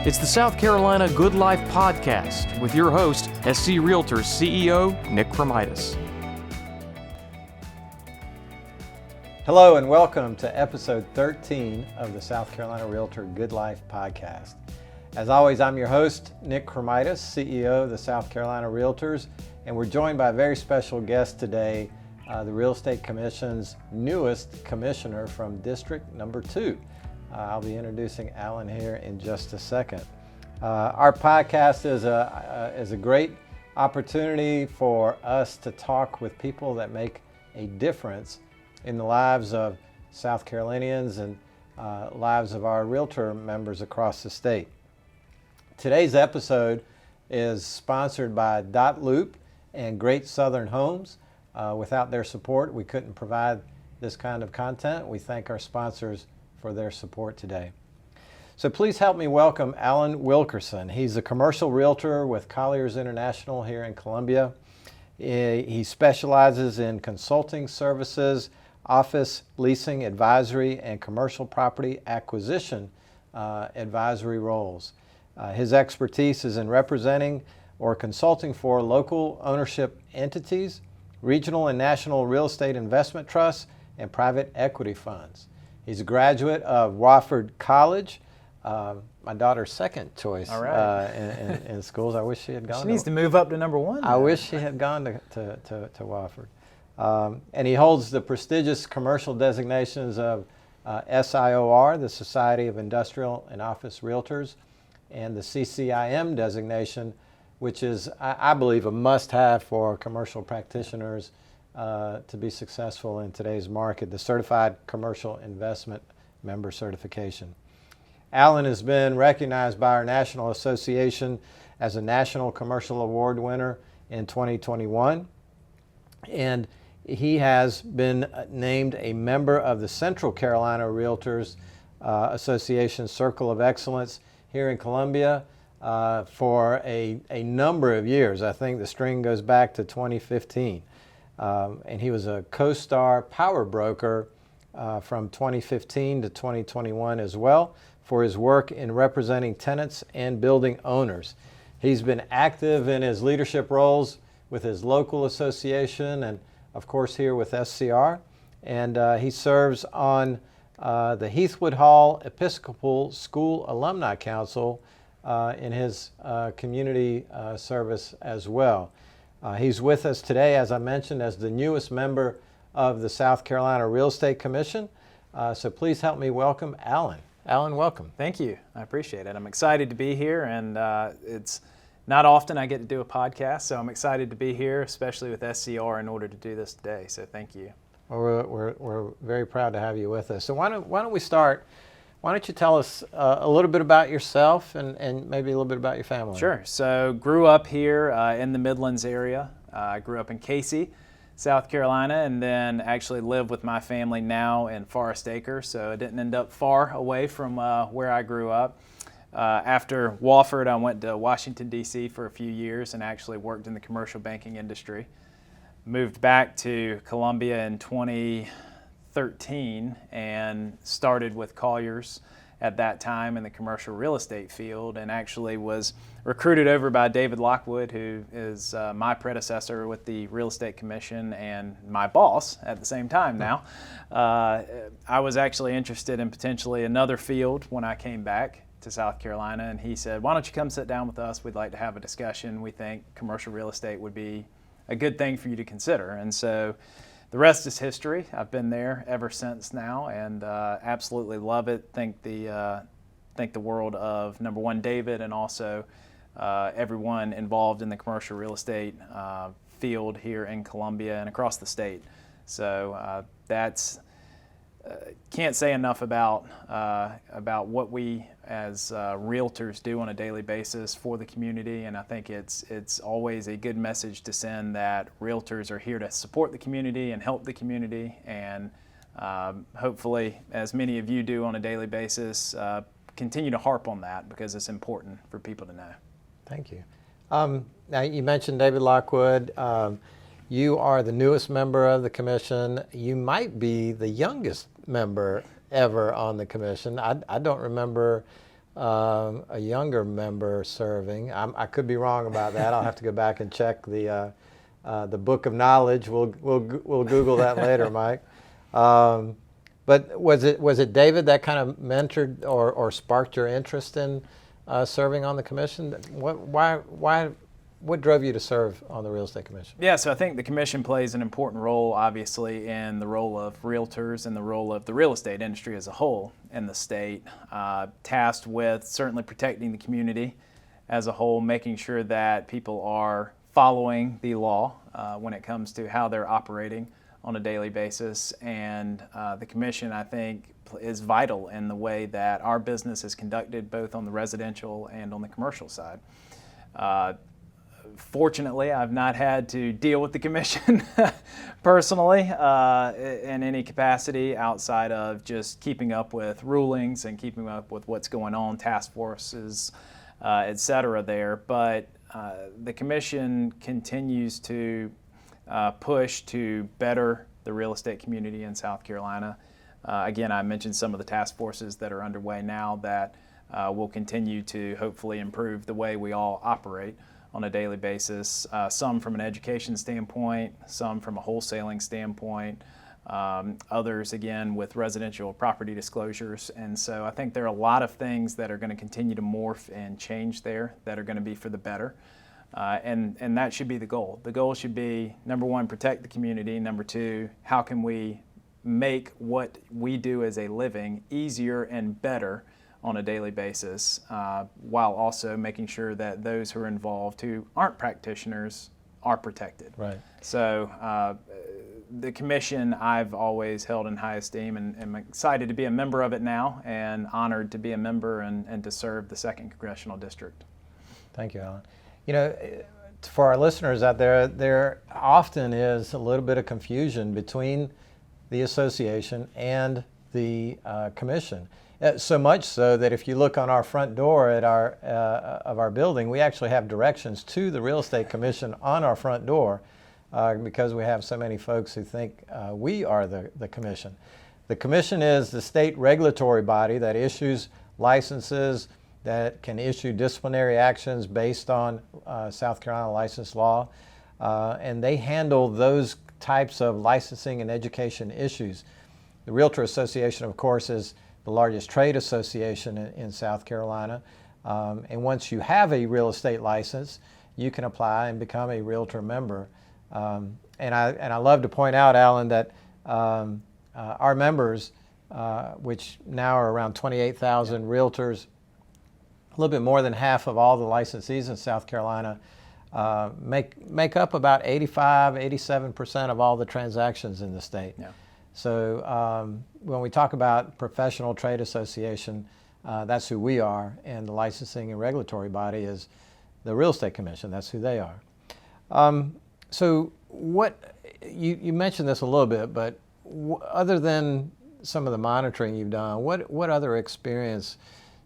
It's the South Carolina Good Life Podcast with your host, SC Realtors CEO Nick Kremydas. Hello and welcome to episode 13 of the South Carolina Realtor Good Life Podcast. As always, I'm your host, Nick Kremydas, CEO of the South Carolina Realtors, and we're joined by a very special guest today, the Real Estate Commission's newest commissioner from District Number 2. I'll be introducing Alan here in just a second. Our podcast is a great opportunity for us to talk with people that make a difference in the lives of South Carolinians and lives of our realtor members across the state. Today's episode is sponsored by Dot Loop and Great Southern Homes. Without their support, we couldn't provide this kind of content. We thank our sponsors for their support today. So please help me welcome Alan Wilkerson. He's a commercial realtor with Colliers International here in Columbia. He specializes in consulting services, office leasing advisory, and commercial property acquisition advisory roles. His expertise is in representing or consulting for local ownership entities, regional and national real estate investment trusts, and private equity funds. He's a graduate of Wofford College, my daughter's second choice in schools. I wish she had gone. She needs to move up to number one. I wish she had gone to Wofford. And he holds the prestigious commercial designations of SIOR, the Society of Industrial and Office Realtors, and the CCIM designation, which is, I believe, a must-have for commercial practitioners to be successful in today's market, the Certified Commercial Investment Member Certification. Alan has been recognized by our National Association as a National Commercial Award winner in 2021, and he has been named a member of the Central Carolina Realtors Association Circle of Excellence here in Columbia for a number of years. I think the string goes back to 2015. And he was a CoStar Power Broker from 2015 to 2021 as well for his work in representing tenants and building owners. He's been active in his leadership roles with his local association and of course here with SCR, and he serves on the Heathwood Hall Episcopal School Alumni Council in his community service as well. He's with us today, as I mentioned, as the newest member of the South Carolina Real Estate Commission. So please help me welcome Alan. Alan, welcome. Thank you. I appreciate it. I'm excited to be here, and it's not often I get to do a podcast, so I'm excited to be here, especially with SCR, in order to do this today. So thank you. Well, we're very proud to have you with us. So why don't we start? Why don't you tell us a little bit about yourself and maybe a little bit about your family? Sure. So grew up here in the Midlands area. I grew up in Casey, South Carolina, and then actually live with my family now in Forest Acres, so I didn't end up far away from where I grew up. After Wofford, I went to Washington, D.C. for a few years and actually worked in the commercial banking industry. Moved back to Columbia in 2013 and started with Colliers at that time in the commercial real estate field, and actually was recruited over by David Lockwood, who is my predecessor with the Real Estate Commission and my boss at the same time now. I was actually interested in potentially another field when I came back to South Carolina, and he said, why don't you come sit down with us? We'd like to have a discussion. We think commercial real estate would be a good thing for you to consider. And so the rest is history. I've been there ever since now, and absolutely love it. Think the world of, number one, David, and also everyone involved in the commercial real estate field here in Columbia and across the state. So that's can't say enough about what we as realtors do on a daily basis for the community, and I think it's always a good message to send that realtors are here to support the community and help the community, and hopefully, as many of you do on a daily basis, continue to harp on that because it's important for people to know. Thank you. Now you mentioned David Lockwood. You are the newest member of the commission. You might be the youngest member ever on the commission. I don't remember a younger member serving. I could be wrong about that. I'll have to go back and check the Book of Knowledge. We'll Google that later, Mike. But was it David that kind of mentored or sparked your interest in serving on the commission? What drove you to serve on the Real Estate Commission? Yeah, so I think the commission plays an important role, obviously, in the role of realtors and the role of the real estate industry as a whole in the state, tasked with certainly protecting the community as a whole, making sure that people are following the law when it comes to how they're operating on a daily basis. And the commission, I think, is vital in the way that our business is conducted, both on the residential and on the commercial side. Fortunately, I've not had to deal with the commission personally in any capacity outside of just keeping up with rulings and keeping up with what's going on, task forces, et cetera there. But the commission continues to push to better the real estate community in South Carolina. Again, I mentioned some of the task forces that are underway now that will continue to hopefully improve the way we all operate on a daily basis, some from an education standpoint, some from a wholesaling standpoint, others, again, with residential property disclosures. And so I think there are a lot of things that are going to continue to morph and change there that are going to be for the better. And that should be the goal. The goal should be, number one, protect the community. Number two, how can we make what we do as a living easier and better on a daily basis, while also making sure that those who are involved who aren't practitioners are protected. Right. So the commission I've always held in high esteem, and I'm excited to be a member of it now and honored to be a member and to serve the 2nd Congressional District. Thank you, Alan. You know, for our listeners out there often is a little bit of confusion between the association and the commission. So much so that if you look on our front door at of our building, we actually have directions to the Real Estate Commission on our front door because we have so many folks who think we are the commission. The commission is the state regulatory body that issues licenses, that can issue disciplinary actions based on South Carolina license law, and they handle those types of licensing and education issues. The Realtor Association, of course, is the largest trade association in South Carolina, and once you have a real estate license, you can apply and become a Realtor member. And I love to point out, Alan, that our members, which now are around 28,000 Realtors, a little bit more than half of all the licensees in South Carolina, make up about 87% of all the transactions in the state. Yeah. So when we talk about professional trade association, that's who we are, and the licensing and regulatory body is the Real Estate Commission. That's who they are. So what you mentioned this a little bit, but other than some of the monitoring you've done, what other experience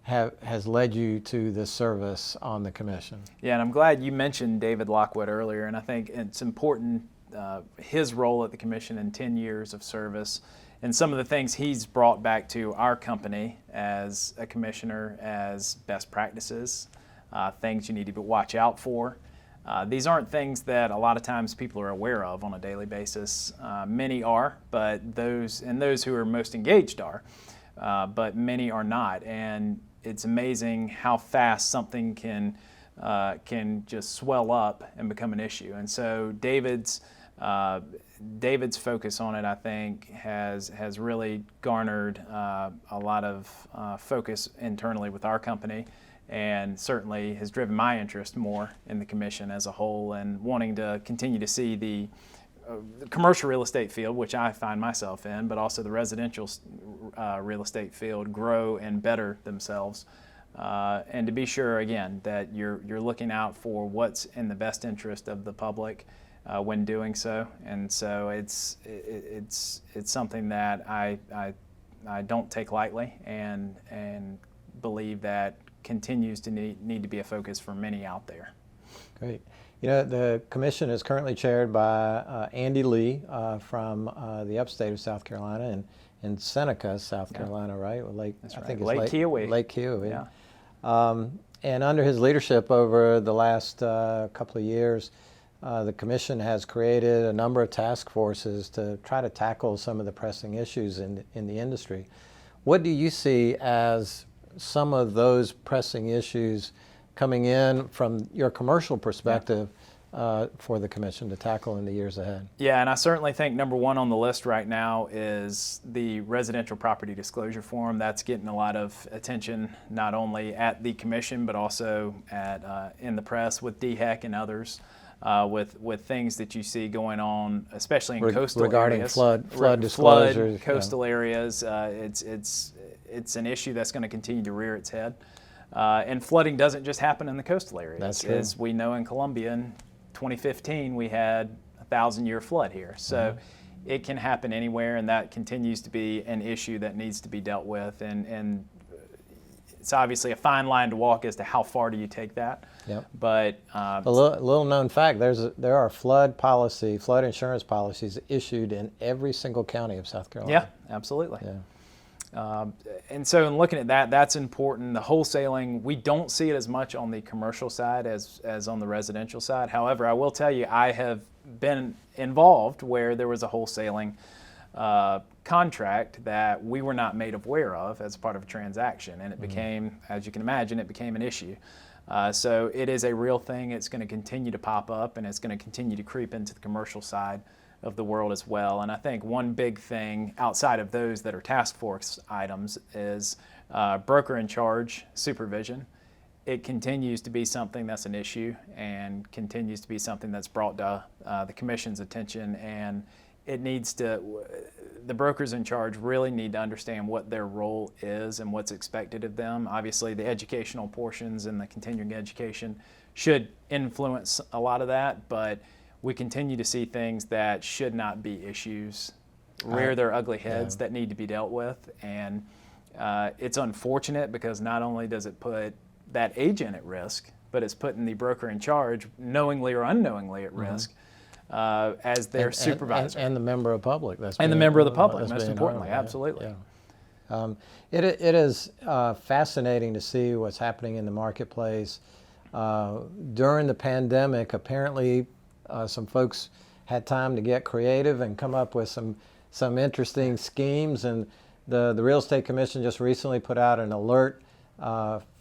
has led you to this service on the commission? Yeah, and I'm glad you mentioned David Lockwood earlier, and I think it's important, his role at the commission in 10 years of service and some of the things he's brought back to our company as a commissioner as best practices, things you need to watch out for. These aren't things that a lot of times people are aware of on a daily basis. Many are, but those who are most engaged are, but many are not. And it's amazing how fast something can just swell up and become an issue. And so David's focus on it, I think, has really garnered a lot of focus internally with our company, and certainly has driven my interest more in the commission as a whole, and wanting to continue to see the commercial real estate field, which I find myself in, but also the residential real estate field grow and better themselves, and to be sure, again, that you're looking out for what's in the best interest of the public when doing so. And so it's something that I don't take lightly, and believe that continues to need to be a focus for many out there. Great. You know, the commission is currently chaired by Andy Lee from the upstate of South Carolina in Seneca, South Carolina, right? That's right. I think it's Lake Kiowee. Lake Kiowee. Yeah. And under his leadership over the last couple of years, the Commission has created a number of task forces to try to tackle some of the pressing issues in the industry. What do you see as some of those pressing issues coming in from your commercial perspective for the Commission to tackle in the years ahead? Yeah, and I certainly think number one on the list right now is the residential property disclosure form. That's getting a lot of attention, not only at the Commission, but also at in the press with DHEC and others, with things that you see going on, especially in coastal regarding areas. flood disclosures. Coastal areas. It's an issue that's going to continue to rear its head. And flooding doesn't just happen in the coastal areas. That's true. As we know in Columbia in 2015, we had a 1,000-year flood here. So it can happen anywhere, and that continues to be an issue that needs to be dealt with. And it's obviously a fine line to walk as to how far do you take that. Yep. But a little known fact, there are flood insurance policies issued in every single county of South Carolina. Yeah, absolutely. Yeah. And so in looking at that, that's important. The wholesaling, we don't see it as much on the commercial side as on the residential side. However, I will tell you, I have been involved where there was a wholesaling contract that we were not made aware of as part of a transaction. And it became, as you can imagine, it became an issue. So it is a real thing. It's going to continue to pop up, and it's going to continue to creep into the commercial side of the world as well. And I think one big thing outside of those that are task force items is broker in charge supervision. It continues to be something that's an issue and continues to be something that's brought to the Commission's attention, and it needs to, the brokers in charge really need to understand what their role is and what's expected of them. Obviously the educational portions and the continuing education should influence a lot of that, but we continue to see things that should not be issues rear their ugly heads that need to be dealt with. And it's unfortunate because not only does it put that agent at risk, but it's putting the broker in charge knowingly or unknowingly at risk as their supervisor. And the member of public. And the member of the public, most importantly, absolutely. Yeah. It is fascinating to see what's happening in the marketplace. During the pandemic, apparently some folks had time to get creative and come up with some interesting schemes, and the Real Estate Commission just recently put out an alert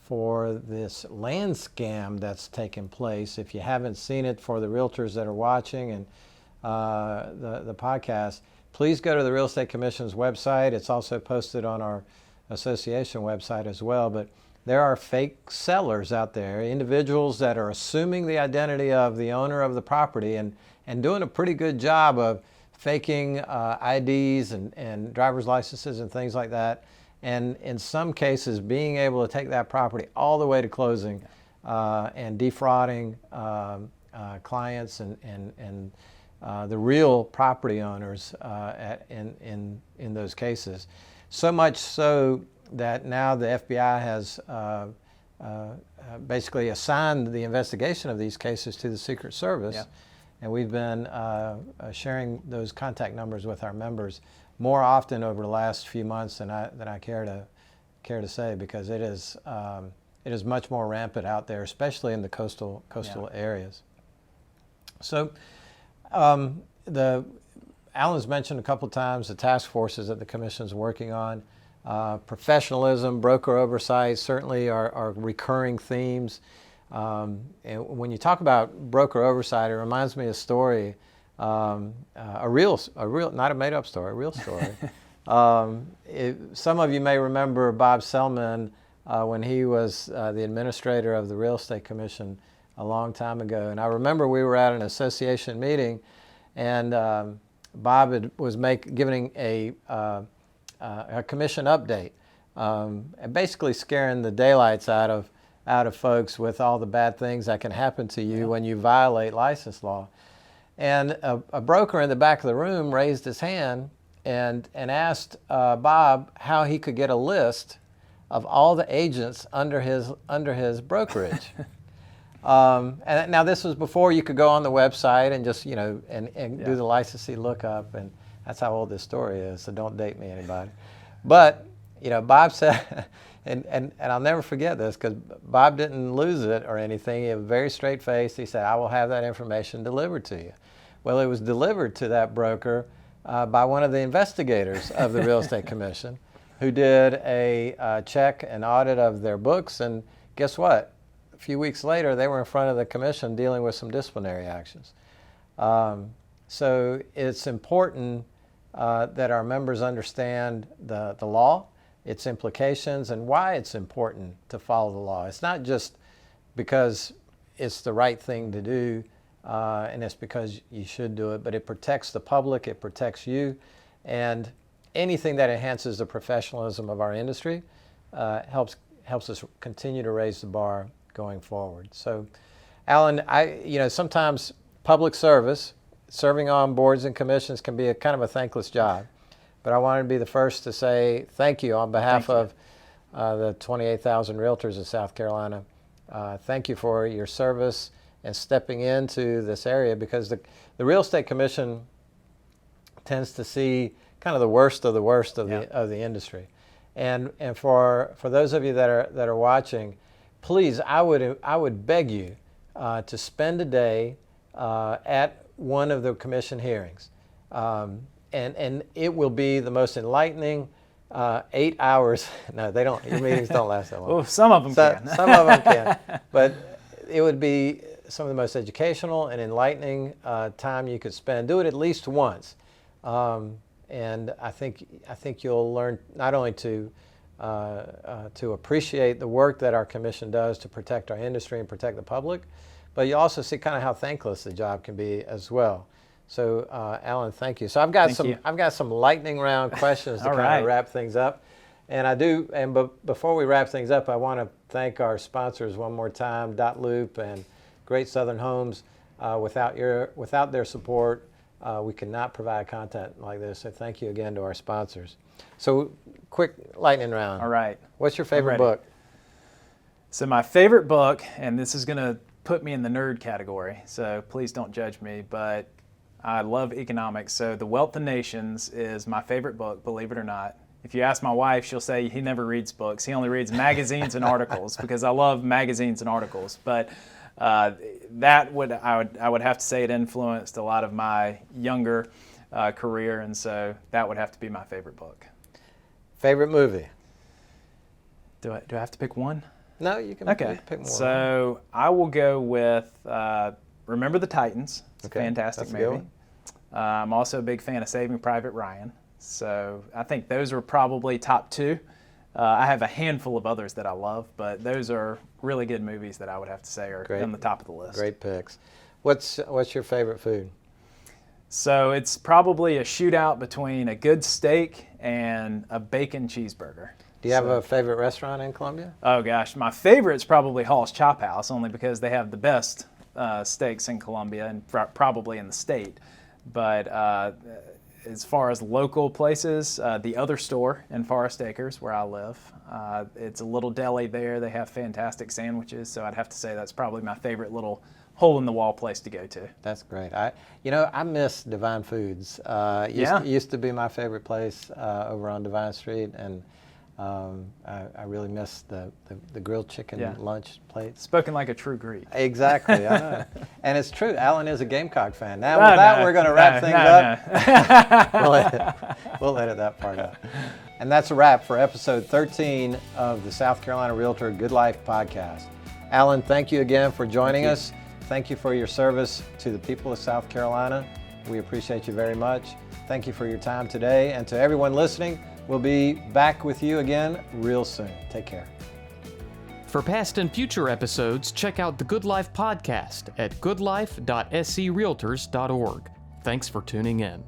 for this land scam that's taken place. If you haven't seen it, for the realtors that are watching and the podcast, please go to the Real Estate Commission's website. It's also posted on our association website as well. But there are fake sellers out there, individuals that are assuming the identity of the owner of the property and doing a pretty good job of faking IDs and driver's licenses and things like that. And in some cases, being able to take that property all the way to closing and defrauding clients and the real property owners in those cases. So much so that now the FBI has basically assigned the investigation of these cases to the Secret Service. Yeah. And we've been sharing those contact numbers with our members more often over the last few months than I care to say, because it is much more rampant out there, especially in the coastal areas. So Alan's mentioned a couple times the task forces that the Commission's working on. Professionalism, broker oversight certainly are recurring themes. And when you talk about broker oversight, it reminds me of a story, a real, not a made-up story, a real story. Some of you may remember Bob Selman when he was the administrator of the Real Estate Commission a long time ago. And I remember we were at an association meeting, and Bob was giving a commission update, basically scaring the daylights out of folks with all the bad things that can happen to you when you violate license law. And a broker in the back of the room raised his hand and asked Bob how he could get a list of all the agents under his brokerage. And now this was before you could go on the website and just do the licensee lookup, and that's how old this story is. So don't date me, anybody. But Bob said And I'll never forget this because Bob didn't lose it or anything. He had a very straight face. He said, I will have that information delivered to you. Well, it was delivered to that broker by one of the investigators of the Real Estate Commission who did a check and audit of their books. And guess what? A few weeks later, they were in front of the commission dealing with some disciplinary actions. So it's important that our members understand the law, its implications, and why it's important to follow the law. It's not just because it's the right thing to do and it's because you should do it, but it protects the public, it protects you, and anything that enhances the professionalism of our industry helps us continue to raise the bar going forward. So, Alan, sometimes public service, serving on boards and commissions can be a kind of a thankless job. But I wanted to be the first to say thank you on behalf of the 28,000 realtors of South Carolina. Thank you for your service and stepping into this area, because the Real Estate Commission tends to see kind of the worst of the industry. And for those of you that are watching, please, I would beg you to spend a day at one of the commission hearings. And it will be the most enlightening 8 hours. No, they don't. Your meetings don't last that long. Well, some of them can. Some of them can. But it would be some of the most educational and enlightening time you could spend. Do it at least once. And I think you'll learn not only to appreciate the work that our commission does to protect our industry and protect the public, but you also see kind of how thankless the job can be as well. So, Alan, thank you. So I've got some lightning round questions to kind of wrap things up, but before we wrap things up, I want to thank our sponsors one more time, .loop and Great Southern Homes. Without their support, we could not provide content like this. So thank you again to our sponsors. So, quick lightning round. All right. What's your favorite book? So my favorite book, and this is going to put me in the nerd category, so please don't judge me, but I love economics. So The Wealth of Nations is my favorite book, believe it or not. If you ask my wife, she'll say he never reads books. He only reads magazines and articles, because I love magazines and articles. But I would have to say it influenced a lot of my younger career, and so that would have to be my favorite book. Favorite movie? Do I have to pick one? No, you can pick one. So I will go with Remember the Titans. It's a fantastic movie. I'm also a big fan of Saving Private Ryan. So I think those are probably top two. I have a handful of others that I love, but those are really good movies that I would have to say are on the top of the list. Great picks. What's your favorite food? So it's probably a shootout between a good steak and a bacon cheeseburger. Do you have a favorite restaurant in Columbia? Oh gosh, my favorite's probably Hall's Chop House, only because they have the best steaks in Columbia and probably in the state. But as far as local places, the Other Store in Forest Acres, where I live, it's a little deli there. They have fantastic sandwiches, so I'd have to say that's probably my favorite little hole-in-the-wall place to go to. That's great. I miss Divine Foods. It used to be my favorite place over on Divine Street, and I really miss the grilled chicken lunch plate. Spoken like a true Greek. Exactly, I know. And it's true, Alan is a Gamecock fan. Now with that, we're going to wrap things up. We'll edit that part out. And that's a wrap for episode 13 of the South Carolina Realtor Good Life podcast. Alan, thank you again for joining us. Thank you for your service to the people of South Carolina. We appreciate you very much. Thank you for your time today. And to everyone listening, we'll be back with you again real soon. Take care. For past and future episodes, check out the Good Life podcast at goodlife.screaltors.org. Thanks for tuning in.